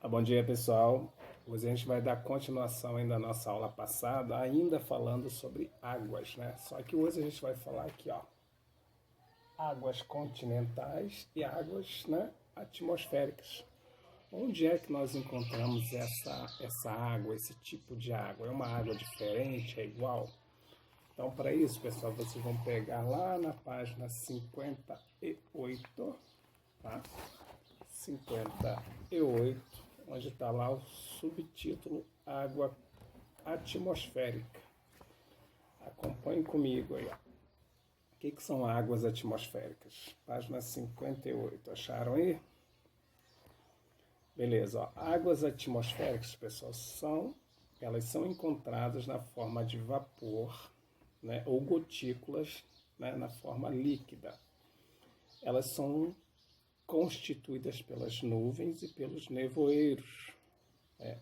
Bom dia, pessoal. Hoje a gente vai dar continuação ainda da nossa aula passada, ainda falando sobre águas, né? Só que hoje a gente vai falar aqui, ó, águas continentais e águas, né, atmosféricas. Onde é que nós encontramos essa água, esse tipo de água? É uma água diferente? É igual? Então, para isso, pessoal, vocês vão pegar lá na página 58, tá? 58, onde está lá o subtítulo Água Atmosférica. Acompanhe comigo aí, ó. O que são águas atmosféricas? Página 58, acharam aí? Beleza, ó. Águas atmosféricas, pessoal, elas são encontradas na forma de vapor, né, ou gotículas, né, na forma líquida. Elas são constituídas pelas nuvens e pelos nevoeiros,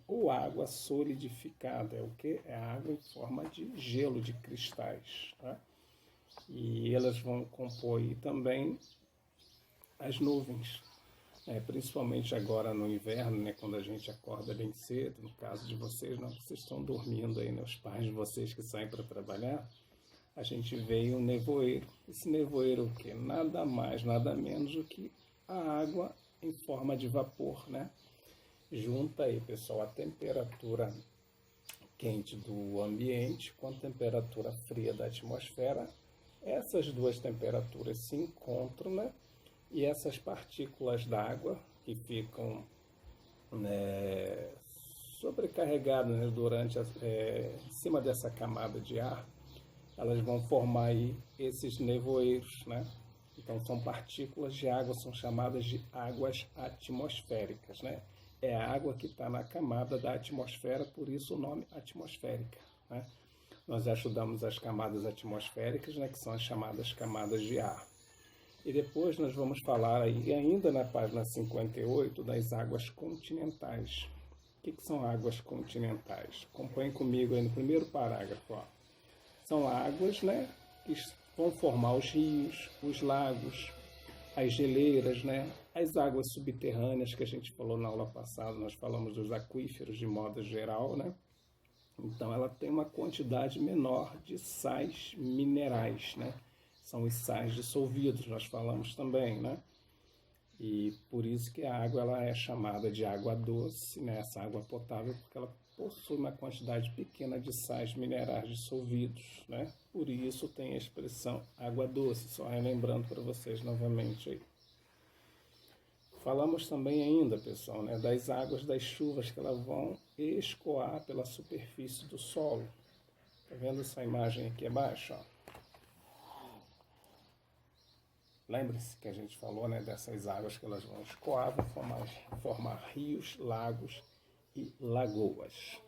ou água solidificada, é o que? É água em forma de gelo, de cristais, tá? E elas vão compor aí também as nuvens, principalmente agora no inverno, né, quando a gente acorda bem cedo. No caso de vocês, não, vocês estão dormindo aí, né, os pais de vocês que saem para trabalhar, a gente vê um nevoeiro. Esse nevoeiro o quê? Nada mais, nada menos do que a água em forma de vapor, né? Junta aí, pessoal, a temperatura quente do ambiente com a temperatura fria da atmosfera. Essas duas temperaturas se encontram, né? E essas partículas d'água que ficam, né, sobrecarregadas, né, em cima dessa camada de ar, elas vão formar aí esses nevoeiros, né? Então são partículas de água, são chamadas de águas atmosféricas, né? É a água que está na camada da atmosfera, por isso o nome atmosférica, né? Nós já estudamos as camadas atmosféricas, né, que são as chamadas camadas de ar. E depois nós vamos falar aí, ainda na página 58, das águas continentais. O que são águas continentais? Acompanhe comigo aí no primeiro parágrafo, ó. São águas, né, que vão formar os rios, os lagos, as geleiras, né, as águas subterrâneas que a gente falou na aula passada. Nós falamos dos aquíferos de modo geral, né? Então ela tem uma quantidade menor de sais minerais, né? São os sais dissolvidos, nós falamos também, né? E por isso que a água ela é chamada de água doce, né? Essa água potável, porque ela possui uma quantidade pequena de sais minerais dissolvidos, né? Por isso tem a expressão água doce, só relembrando para vocês novamente aí. Falamos também ainda, pessoal, né, das águas das chuvas que elas vão escoar pela superfície do solo. Tá vendo essa imagem aqui abaixo, ó? Lembre-se que a gente falou, né, dessas águas que elas vão escoar, vão formar rios, lagos e lagoas.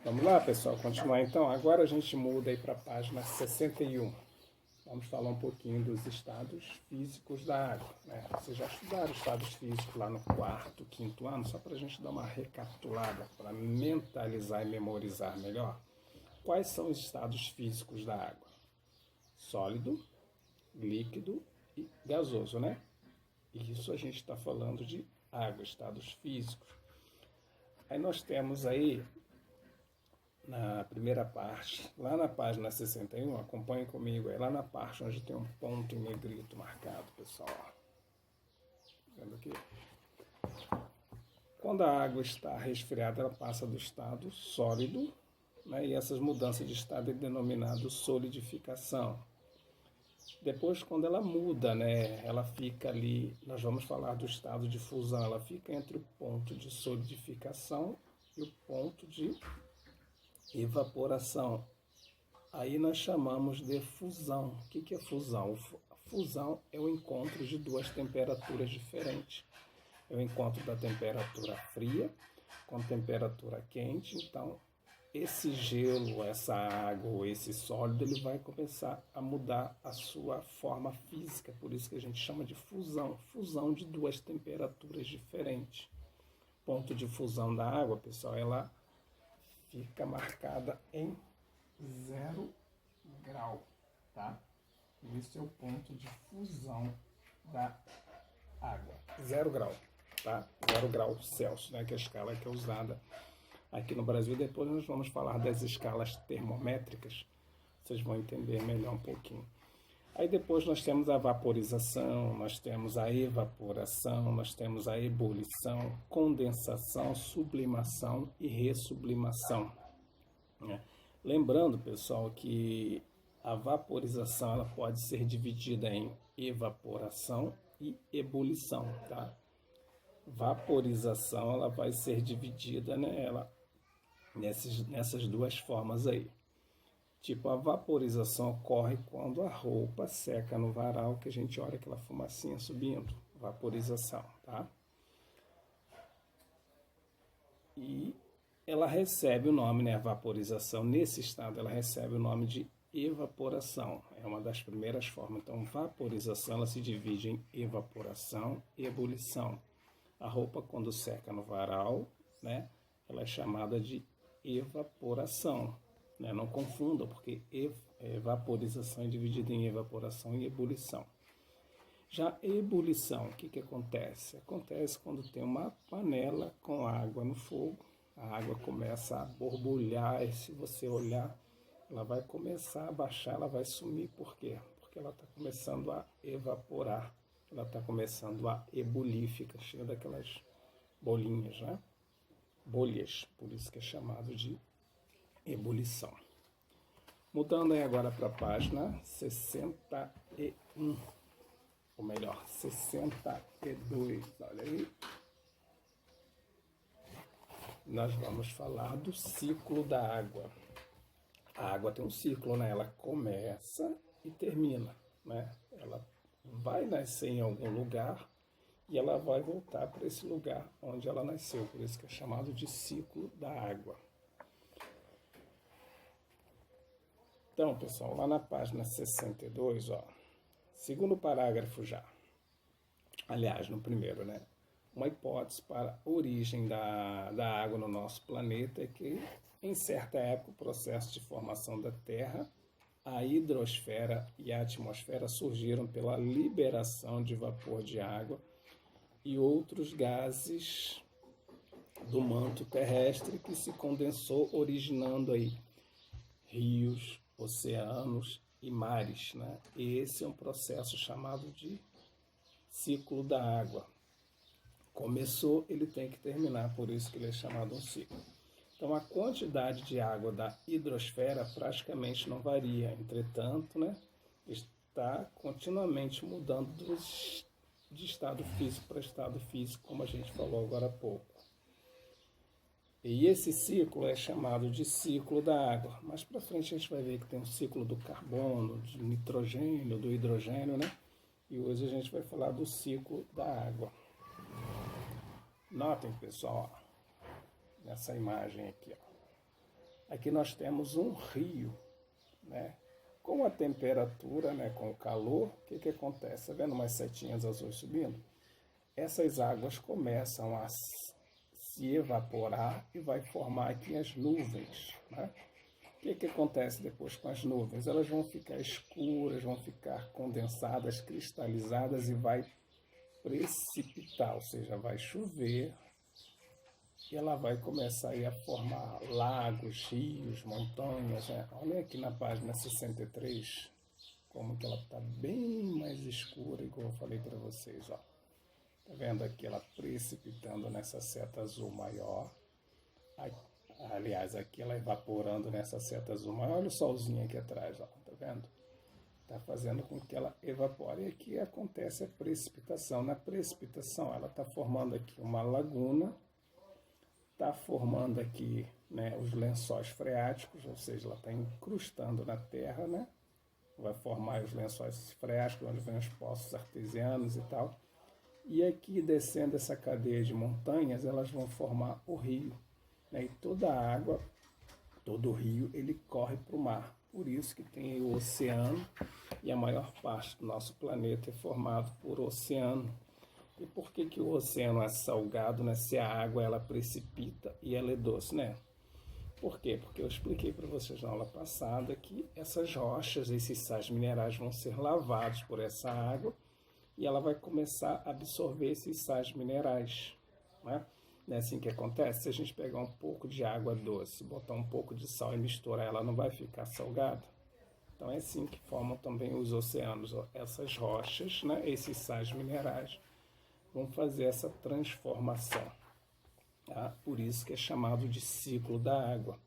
Vamos lá, pessoal, continuar então. Agora a gente muda aí para a página 61. Vamos falar um pouquinho dos estados físicos da água, né? Vocês já estudaram estados físicos lá no quarto, quinto ano, só para a gente dar uma recapitulada, para mentalizar e memorizar melhor. Quais são os estados físicos da água? Sólido, líquido e gasoso, né? Isso a gente está falando de água, estados físicos. Aí nós temos aí, na primeira parte, lá na página 61, acompanhe comigo aí, lá na parte onde tem um ponto em negrito marcado, pessoal. Vendo aqui? Quando a água está resfriada, ela passa do estado sólido, né? E essas mudanças de estado é denominado solidificação. Depois, quando ela muda, né, ela fica ali, nós vamos falar do estado de fusão, ela fica entre o ponto de solidificação e o ponto de evaporação. Aí nós chamamos de fusão. O que é fusão? A fusão é o encontro de duas temperaturas diferentes. É o encontro da temperatura fria com a temperatura quente. Então, esse gelo, essa água, esse sólido, ele vai começar a mudar a sua forma física. Por isso que a gente chama de fusão. Fusão de duas temperaturas diferentes. Ponto de fusão da água, pessoal, ela fica marcada em 0 grau, tá? Esse é o ponto de fusão da água, 0 grau. tá? 0 graus Celsius, né? Que é a escala que é usada aqui no Brasil. Depois nós vamos falar das escalas termométricas, vocês vão entender melhor um pouquinho. Aí depois nós temos a vaporização, nós temos a evaporação, nós temos a ebulição, condensação, sublimação e ressublimação, né? Lembrando, pessoal, que a vaporização ela pode ser dividida em evaporação e ebulição, tá? Vaporização ela vai ser dividida, né, nessas duas formas aí. Tipo, a vaporização ocorre quando a roupa seca no varal, que a gente olha aquela fumacinha subindo. Vaporização, tá? E ela recebe o nome, né, a vaporização, nesse estado, ela recebe o nome de evaporação. É uma das primeiras formas. Então, vaporização, ela se divide em evaporação e ebulição. A roupa, quando seca no varal, né, ela é chamada de evaporação. Né? Não confundam, porque vaporização é dividida em evaporação e ebulição. Já ebulição, o que acontece? Acontece quando tem uma panela com água no fogo, a água começa a borbulhar, e se você olhar, ela vai começar a baixar, ela vai sumir. Por quê? Porque ela está começando a evaporar, ela está começando a ebulir, fica cheia daquelas bolinhas, né? Bolhas, por isso que é chamado de ebulição. Mudando aí agora para a página 61, ou melhor, 62, olha aí. Nós vamos falar do ciclo da água. A água tem um ciclo, né? Ela começa e termina, né? Ela vai nascer em algum lugar e ela vai voltar para esse lugar onde ela nasceu, por isso que é chamado de ciclo da água. Então, pessoal, lá na página 62, ó, segundo parágrafo já, aliás, no primeiro, né? Uma hipótese para a origem da água no nosso planeta é que, em certa época, o processo de formação da Terra, a hidrosfera e a atmosfera surgiram pela liberação de vapor de água e outros gases do manto terrestre que se condensou, originando aí rios, oceanos e mares, né? Esse é um processo chamado de ciclo da água. Começou, ele tem que terminar, por isso que ele é chamado um ciclo. Então, a quantidade de água da hidrosfera praticamente não varia, entretanto, né, está continuamente mudando de estado físico para estado físico, como a gente falou agora há pouco. E esse ciclo é chamado de ciclo da água. Mais para frente a gente vai ver que tem um ciclo do carbono, do nitrogênio, do hidrogênio, né? E hoje a gente vai falar do ciclo da água. Notem, pessoal, ó, nessa imagem aqui, ó. Aqui nós temos um rio, né? Com a temperatura, né, com o calor, o que acontece? Tá vendo umas setinhas azuis subindo? Essas águas começam a se evaporar e vai formar aqui as nuvens, né? O que acontece depois com as nuvens? Elas vão ficar escuras, vão ficar condensadas, cristalizadas e vai precipitar, ou seja, vai chover e ela vai começar aí a formar lagos, rios, montanhas, né? Olha aqui na página 63 como que ela está bem mais escura, igual eu falei para vocês, ó. Tá vendo aqui ela precipitando nessa seta azul maior. Aliás, aqui ela evaporando nessa seta azul maior. Olha o solzinho aqui atrás, ó. Tá vendo? Tá fazendo com que ela evapore. E aqui acontece a precipitação. Na precipitação, ela está formando aqui uma laguna, está formando aqui, né, os lençóis freáticos, ou seja, ela está incrustando na terra, né? Vai formar os lençóis freáticos, onde vem os poços artesianos e tal. E aqui, descendo essa cadeia de montanhas, elas vão formar o rio, né? E toda a água, todo o rio, ele corre para o mar. Por isso que tem o oceano, e a maior parte do nosso planeta é formado por oceano. E por que o oceano é salgado, né? Se a água ela precipita e ela é doce, né? Por quê? Porque eu expliquei para vocês na aula passada que essas rochas, esses sais minerais vão ser lavados por essa água e ela vai começar a absorver esses sais minerais, né? Não é assim que acontece? Se a gente pegar um pouco de água doce, botar um pouco de sal e misturar, ela não vai ficar salgada? Então é assim que formam também os oceanos. Essas rochas, né, esses sais minerais, vão fazer essa transformação. Tá? Por isso que é chamado de ciclo da água.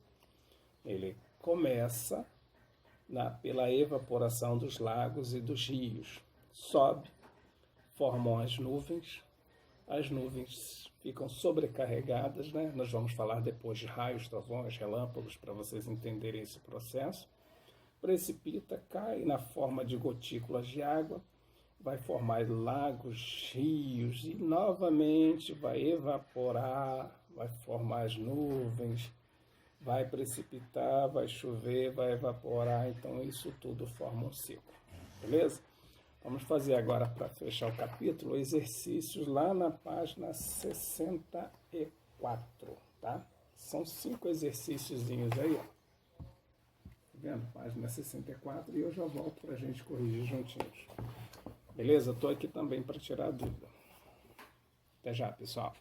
Ele começa pela evaporação dos lagos e dos rios. Sobe, formam as nuvens ficam sobrecarregadas, né? Nós vamos falar depois de raios, trovões, relâmpagos, para vocês entenderem esse processo. Precipita, cai na forma de gotículas de água, vai formar lagos, rios e novamente vai evaporar, vai formar as nuvens, vai precipitar, vai chover, vai evaporar, então isso tudo forma um ciclo, beleza? Vamos fazer agora, para fechar o capítulo, exercícios lá na página 64, tá? São 5 exercíciozinhos aí, ó. Tá vendo? Página 64 e eu já volto para a gente corrigir juntinhos. Beleza? Estou aqui também para tirar a dúvida. Até já, pessoal.